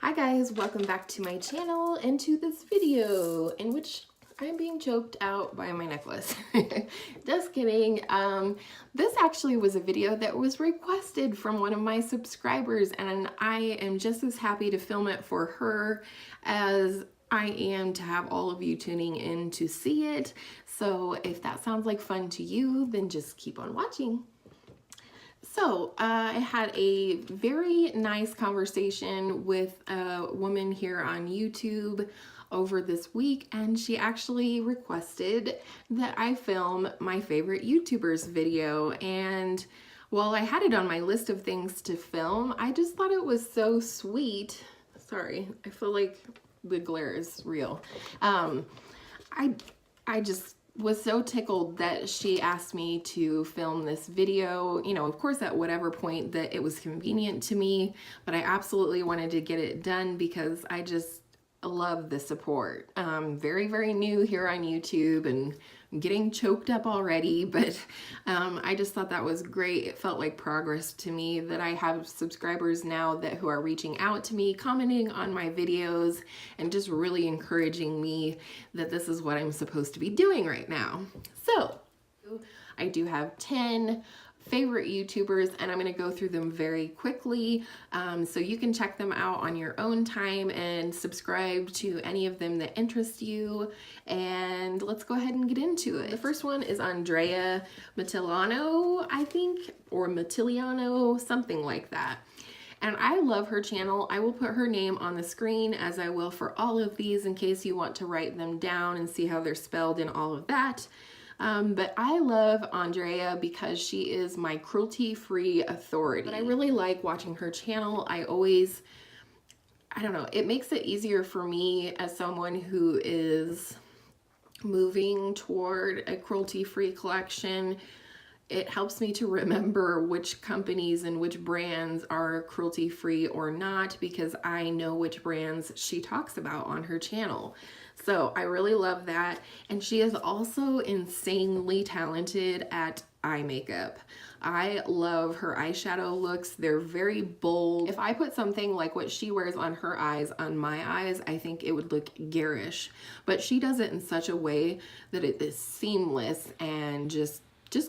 Hi guys, welcome back to my channel and to this video in which I'm being choked out by my necklace. Just kidding. This actually was a video that was requested from one of my subscribers, and I am just as happy to film it for her as I am to have all of you tuning in to see it. So if that sounds like fun to you, then just keep on watching. So I had a very nice conversation with a woman here on YouTube over this week, and she actually requested that I film my favorite YouTubers video. And while I had it on my list of things to film, I just thought it was so sweet. Sorry, I feel like the glare is real. I just was so tickled that she asked me to film this video, you know, of course at whatever point that it was convenient to me, but I absolutely wanted to get it done because I just love the support. Very, very new here on YouTube and I'm getting choked up already, but I just thought that was great. It felt like progress to me that I have subscribers now who are reaching out to me, commenting on my videos, and just really encouraging me that this is what I'm supposed to be doing right now. So I do have 10 favorite YouTubers, and I'm going to go through them very quickly so you can check them out on your own time and subscribe to any of them that interest you. And let's go ahead and get into it. The first one is Andréa Matillano, I think, or Matillano, something like that. And I love her channel. I will put her name on the screen, as I will for all of these, in case you want to write them down and see how they're spelled and all of that. But I love Andréa because she is my cruelty-free authority. But I really like watching her channel. I don't know, it makes it easier for me as someone who is moving toward a cruelty-free collection. It helps me to remember which companies and which brands are cruelty-free or not, because I know which brands she talks about on her channel. So I really love that. And she is also insanely talented at eye makeup. I love her eyeshadow looks. They're very bold. If I put something like what she wears on her eyes on my eyes, I think it would look garish. But she does it in such a way that it is seamless and just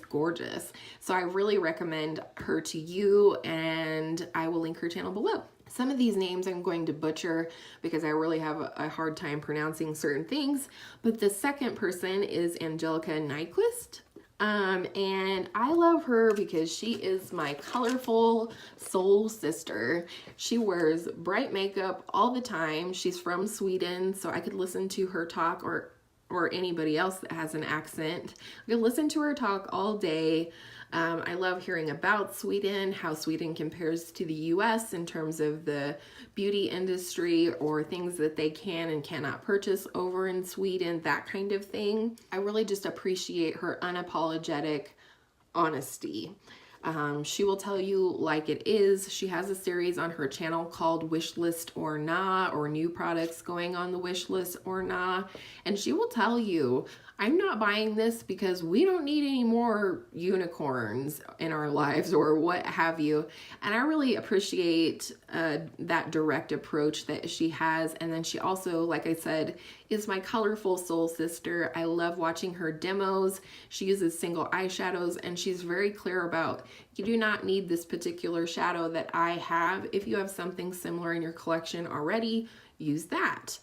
gorgeous. So I really recommend her to you, and I will link her channel below. Some of these names I'm going to butcher because I really have a hard time pronouncing certain things, but the second person is Angelica Nyqvist. And I love her because she is my colorful soul sister. She wears bright makeup all the time. She's from Sweden, so I could listen to her talk, or anybody else that has an accent. I could listen to her talk all day. I love hearing about Sweden, how Sweden compares to the US in terms of the beauty industry, or things that they can and cannot purchase over in Sweden, that kind of thing. I really just appreciate her unapologetic honesty. She will tell you like it is. She has a series on her channel called Wish List or Nah, or new products going on the wish list or nah. And she will tell you, I'm not buying this because we don't need any more unicorns in our lives, or what have you. And I really appreciate that direct approach that she has. And then she also, like I said, is my colorful soul sister. I love watching her demos. She uses single eyeshadows, and she's very clear about, you do not need this particular shadow that I have. If you have something similar in your collection already, use that.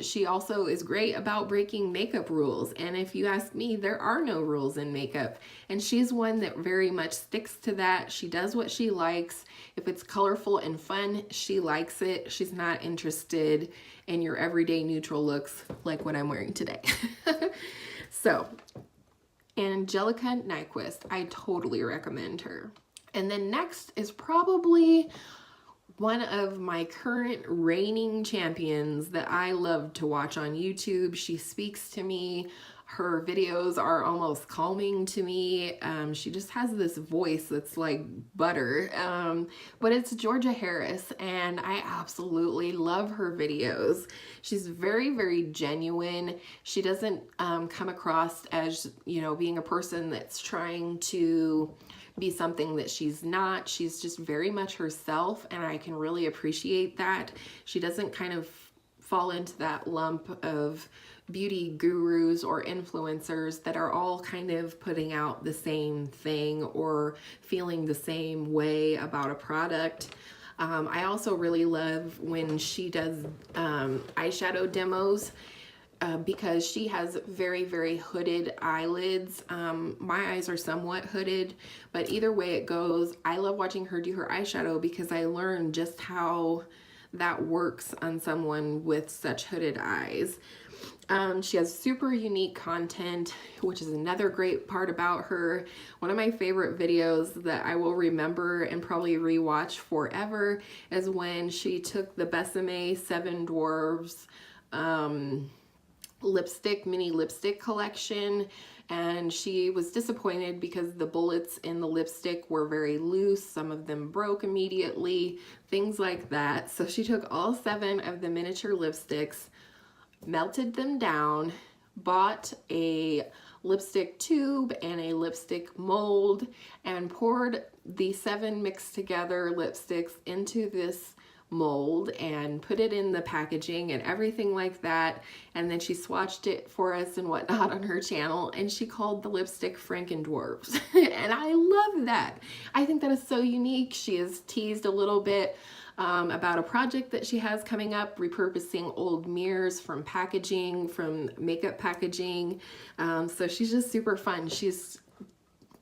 She also is great about breaking makeup rules, and if you ask me, there are no rules in makeup, and she's one that very much sticks to that. She does what she likes. If it's colorful and fun, she likes it. She's not interested in your everyday neutral looks like what I'm wearing today. So Angelica Nyqvist, I totally recommend her. And then next is probably one of my current reigning champions that I love to watch on YouTube. She speaks to me. Her videos are almost calming to me. She just has this voice that's like butter. But it's Georgia Harris, and I absolutely love her videos. She's very, very genuine. She doesn't come across as, you know, being a person that's trying to be something that she's not. She's just very much herself, and I can really appreciate that. She doesn't kind of fall into that lump of beauty gurus or influencers that are all kind of putting out the same thing or feeling the same way about a product. I also really love when she does eyeshadow demos because she has very, very hooded eyelids. My eyes are somewhat hooded, but either way it goes, I love watching her do her eyeshadow because I learned just how that works on someone with such hooded eyes. She has super unique content, which is another great part about her. One of my favorite videos that I will remember and probably rewatch forever is when she took the Besame Seven Dwarfs mini lipstick collection, and she was disappointed because the bullets in the lipstick were very loose. Some of them broke immediately, things like that. So she took all 7 of the miniature lipsticks, melted them down, bought a lipstick tube and a lipstick mold, and poured the 7 mixed together lipsticks into this mold and put it in the packaging and everything like that. And then she swatched it for us and whatnot on her channel, and she called the lipstick Franken-Dwarfs. And I love that. I think that is so unique. She has teased a little bit about a project that she has coming up, repurposing old mirrors from packaging, from makeup packaging. So she's just super fun. She's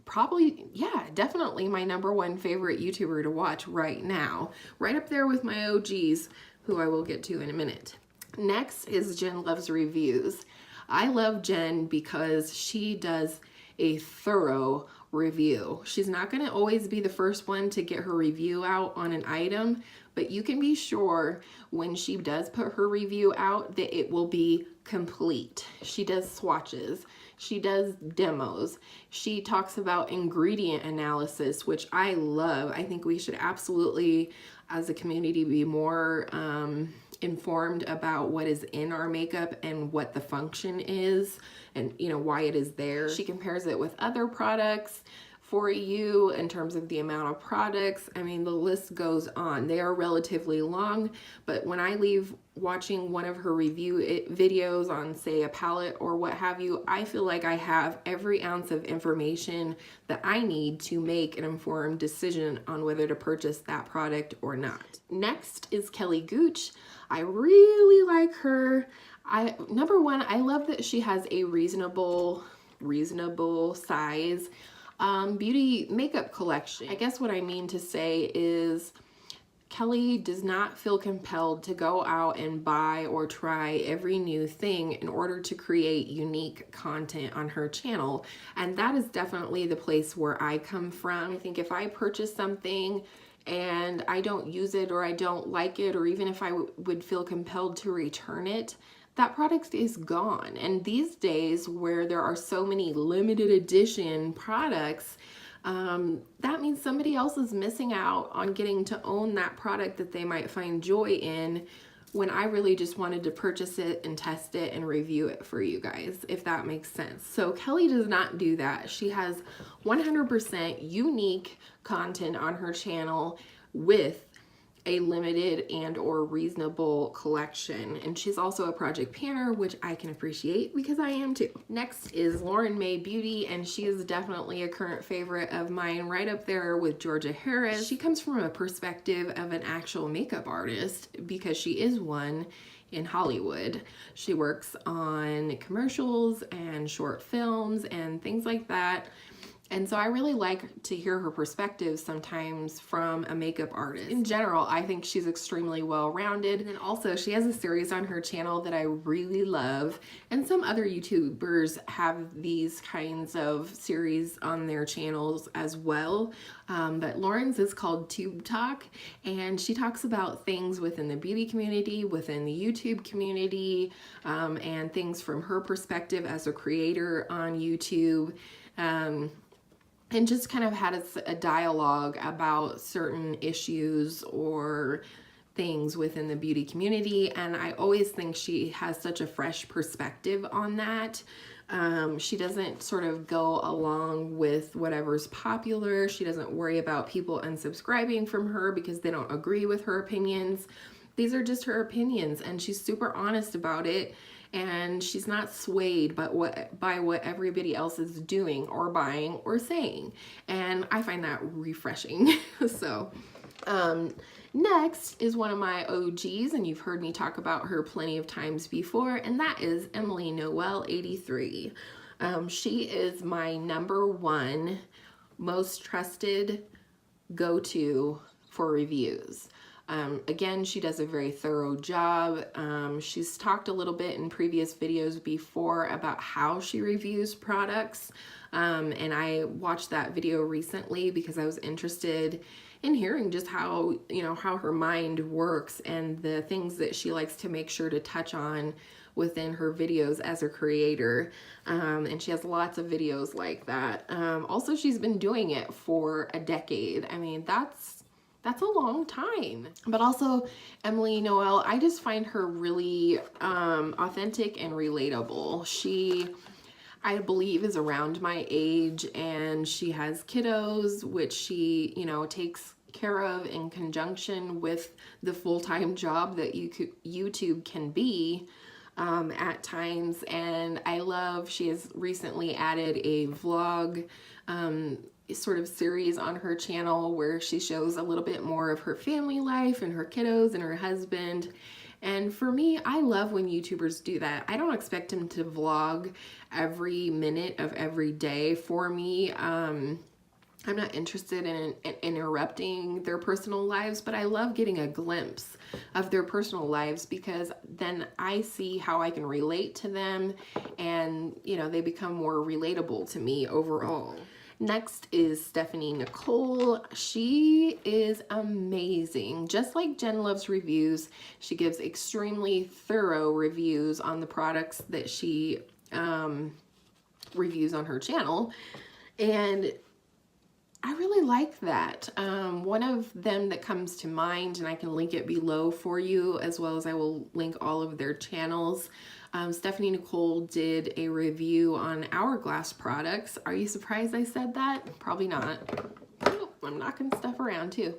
probably, yeah, definitely my #1 favorite YouTuber to watch right now. Right up there with my OGs, who I will get to in a minute. Next is Jen Luvs Reviews. I love Jen because she does a thorough review. She's not going to always be the first one to get her review out on an item, but you can be sure when she does put her review out that it will be complete. She does swatches. She does demos. She talks about ingredient analysis, which I love. I think we should absolutely, as a community, be more informed about what is in our makeup and what the function is, and why it is there. She compares it with other products for you in terms of the amount of products. I mean, the list goes on. They are relatively long, but when I leave watching one of her review videos on, say, a palette or what have you, I feel like I have every ounce of information that I need to make an informed decision on whether to purchase that product or not. Next is Kelly Gooch. I really like her. #1, I love that she has a reasonable size beauty makeup collection. I guess what I mean to say is Kelly does not feel compelled to go out and buy or try every new thing in order to create unique content on her channel. And that is definitely the place where I come from. I think if I purchase something and I don't use it, or I don't like it, or even if I would feel compelled to return it, that product is gone. And these days where there are so many limited edition products, that means somebody else is missing out on getting to own that product that they might find joy in, when I really just wanted to purchase it and test it and review it for you guys, if that makes sense. So Kelly does not do that. She has 100% unique content on her channel with a limited and or reasonable collection. And she's also a project planner, which I can appreciate because I am too. Next is Mae Beauty, and she is definitely a current favorite of mine, right up there with Georgia Harris. She comes from a perspective of an actual makeup artist because she is one in Hollywood. She works on commercials and short films and things like that. And so I really like to hear her perspective sometimes from a makeup artist. In general, I think she's extremely well-rounded. And then also she has a series on her channel that I really love. And some other YouTubers have these kinds of series on their channels as well. But Lauren's is called Tube Talk, and she talks about things within the beauty community, within the YouTube community, and things from her perspective as a creator on YouTube. And just kind of had a dialogue about certain issues or things within the beauty community. And I always think she has such a fresh perspective on that. She doesn't sort of go along with whatever's popular. She doesn't worry about people unsubscribing from her because they don't agree with her opinions. These are just her opinions, and she's super honest about it, and she's not swayed by what everybody else is doing or buying or saying, and I find that refreshing. So next is one of my OGs, and you've heard me talk about her plenty of times before, and that is Emily Noel 83. She is my #1 most trusted go-to for reviews. Again, she does a very thorough job. She's talked a little bit in previous videos before about how she reviews products, and I watched that video recently because I was interested in hearing just how, how her mind works and the things that she likes to make sure to touch on within her videos as a creator. And she has lots of videos like that. Also, she's been doing it for a decade. I mean, that's a long time. But also, Emily Noel, I just find her really authentic and relatable. She, I believe, is around my age, and she has kiddos, which she, takes care of in conjunction with the full-time job that YouTube can be at times. And I love, she has recently added a vlog sort of series on her channel where she shows a little bit more of her family life and her kiddos and her husband. And for me, I love when YouTubers do that. I don't expect them to vlog every minute of every day for me. I'm not interested in interrupting their personal lives, but I love getting a glimpse of their personal lives because then I see how I can relate to them, and they become more relatable to me overall. Next is Stephanie Nicole. She is amazing. Just like Jen Luvs Reviews, she gives extremely thorough reviews on the products that she reviews on her channel, and I really like that. One of them that comes to mind, and I can link it below for you, as well as I will link all of their channels. Stephanie Nicole did a review on Hourglass products. Are you surprised I said that? Probably not. Oh, I'm knocking stuff around too.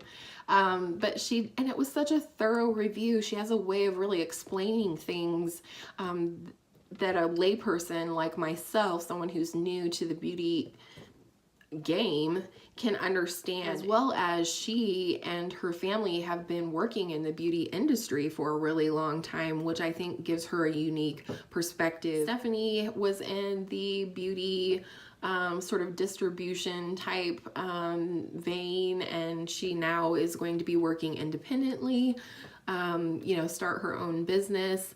But and it was such a thorough review. She has a way of really explaining things that a layperson like myself, someone who's new to the beauty game, can understand, as well as she and her family have been working in the beauty industry for a really long time, which I think gives her a unique perspective. Stephanie was in the beauty sort of distribution type vein, and she now is going to be working independently, start her own business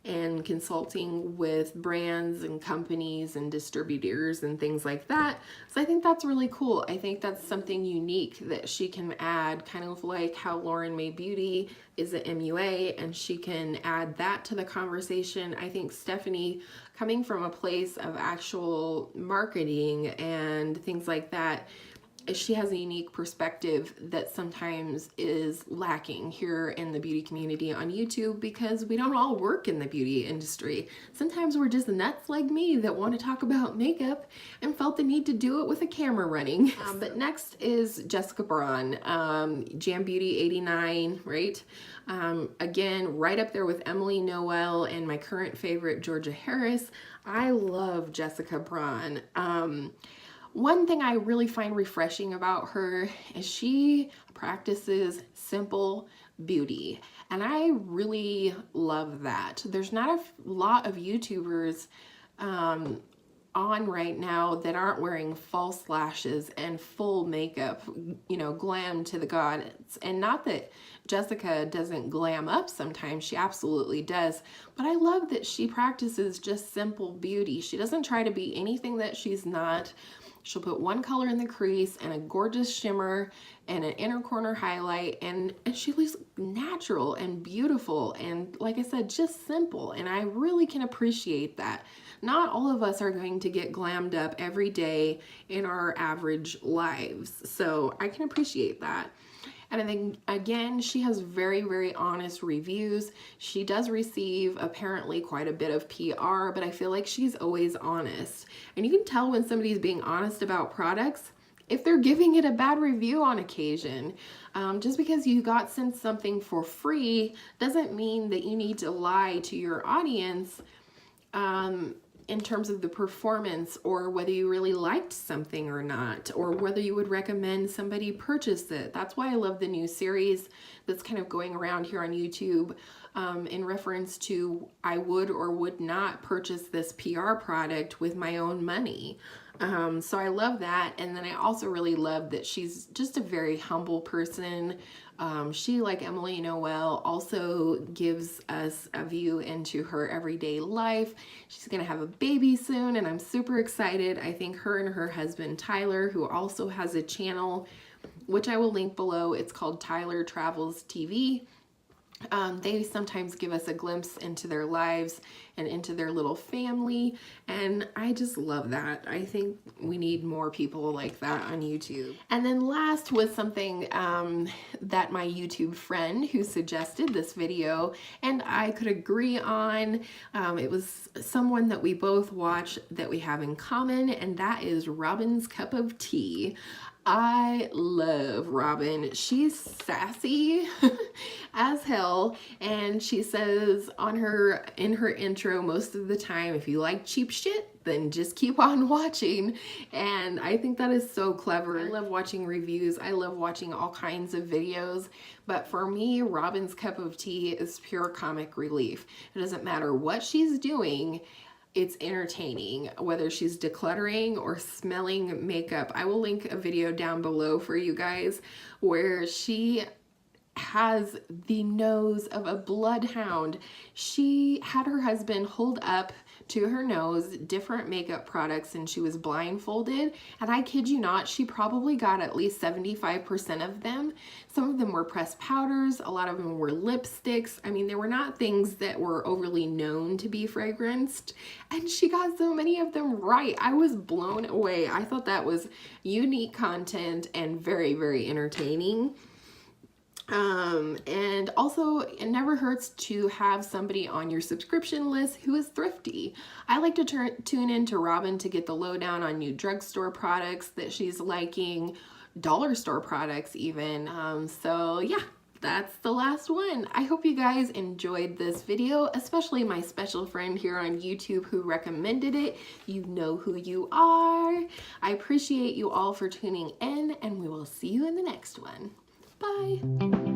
and consulting with brands and companies and distributors and things like that. So I think that's really cool. I think that's something unique that she can add, kind of like how Mae Beauty is an MUA, and she can add that to the conversation. I think Stephanie, coming from a place of actual marketing and things like that, she has a unique perspective that sometimes is lacking here in the beauty community on YouTube, because we don't all work in the beauty industry. Sometimes we're just nuts like me that want to talk about makeup and felt the need to do it with a camera running. But next is Jessica Braun, Jam Beauty 89, right? Again, right up there with Emily Noel and my current favorite, Georgia Harris. I love Jessica Braun. One thing I really find refreshing about her is she practices simple beauty, and I really love that. There's not a lot of YouTubers on right now that aren't wearing false lashes and full makeup, glam to the gods. And not that Jessica doesn't glam up sometimes, she absolutely does, but I love that she practices just simple beauty. She doesn't try to be anything that she's not. She'll put one color in the crease and a gorgeous shimmer and an inner corner highlight, and she looks natural and beautiful, and like I said, just simple. And I really can appreciate that. Not all of us are going to get glammed up every day in our average lives, so I can appreciate that. And I think, again, she has very, very honest reviews. She does receive apparently quite a bit of PR, but I feel like she's always honest. And you can tell when somebody's being honest about products if they're giving it a bad review on occasion. Just because you got sent something for free doesn't mean that you need to lie to your audience in terms of the performance, or whether you really liked something or not, or whether you would recommend somebody purchase it. That's why I love the new series that's kind of going around here on YouTube in reference to I would or would not purchase this PR product with my own money. So I love that. And then I also really love that she's just a very humble person. She, like Emily Noel, also gives us a view into her everyday life. She's gonna have a baby soon, and I'm super excited. I think her and her husband Tyler, who also has a channel, which I will link below, it's called Tyler Travels TV. They sometimes give us a glimpse into their lives and into their little family, and I just love that. I think we need more people like that on YouTube. And then last was something that my YouTube friend who suggested this video and I could agree on. It was someone that we both watch that we have in common, and that is Robin's Cup of Tea. I love Robin. She's sassy as hell, and she says in her intro most of the time, if you like cheap shit, then just keep on watching. And I think that is so clever. I love watching reviews. I love watching all kinds of videos, but for me, Robin's Cup of Tea is pure comic relief. It doesn't matter what she's doing. It's entertaining, whether she's decluttering or smelling makeup. I will link a video down below for you guys where she has the nose of a bloodhound. She had her husband hold up to her nose different makeup products and she was blindfolded, and I kid you not, she probably got at least 75% of them. Some of them were pressed powders, a lot of them were lipsticks. I mean, they were not things that were overly known to be fragranced, and she got so many of them right. I was blown away. I thought that was unique content and very, very entertaining. And also, it never hurts to have somebody on your subscription list who is thrifty. I like to tune in to Robin to get the lowdown on new drugstore products that she's liking, dollar store products even. So yeah, that's the last one. I hope you guys enjoyed this video, especially my special friend here on YouTube who recommended it. You know who you are. I appreciate you all for tuning in, and we will see you in the next one. Bye.